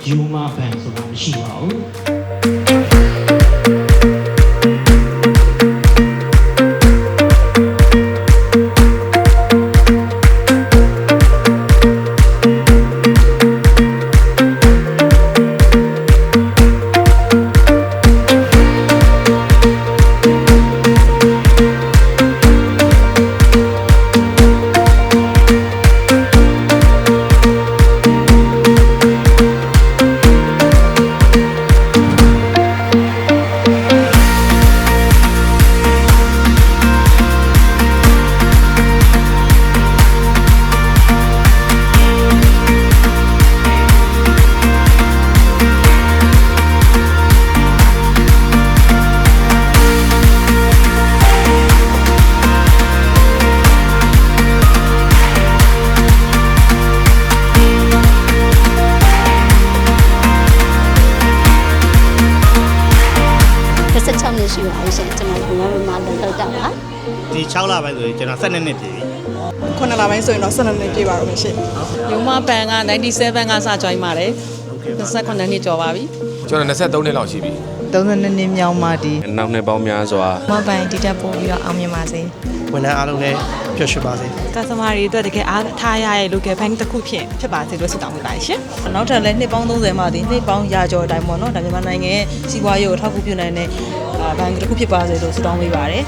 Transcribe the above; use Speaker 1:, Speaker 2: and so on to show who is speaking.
Speaker 1: Yoma Bank ဆိုတာမရှိပါဘူး
Speaker 2: ရှိပါဘူးရှင်ကျွန်တော်ဘုံဘမှာလောက်တော့တာပါ
Speaker 3: ဒီ6လပိုင်းဆိုရင်ကျွန်တော်12နှစ်ပြည့်ပြီ
Speaker 4: 9လပိုင်းဆိုရင်တော့12နှစ်ပြည့်ပါတော့ရှင်
Speaker 5: Yoma Bank က97ကစ join ပါတယ်29နှစ်ကျော်ပါပြီ
Speaker 6: ကျွန်တော်23နှစ်လောက်ရှိပြီ
Speaker 4: 32နှစ်မြောက်မှဒီ
Speaker 6: နောက်နှစ်ပေါင်းများစွာ
Speaker 4: Yoma Bank ဒီတက်ပို့ပြီးတော့အောင်မြင်ပါစေ
Speaker 3: ဝန်ထမ်းအားလုံးလည်းပျော်ရွှင်ပါစေ
Speaker 4: customer တွေအတွက်တကယ်အားထားရရဲ့ local bank တစ်ခုဖြစ်ပါစေလို့ဆုတောင်းပေးပါတယ်ရှင်နောက်ထပ်လည်းနှစ်ပေါင်း30မှဒီနှစ်ပေါင်းရာကျော်အတိုင်းပေါ့နော်ဒါမြန်မာနိုင်ငံရဲ့စီးပွားရေးကိုထောက်ကူပြုနိုင်တဲ့ဘဏ်တစ်ခုဖြစ်ပါစေလို့ဆုတောင်းပေးပါတယ်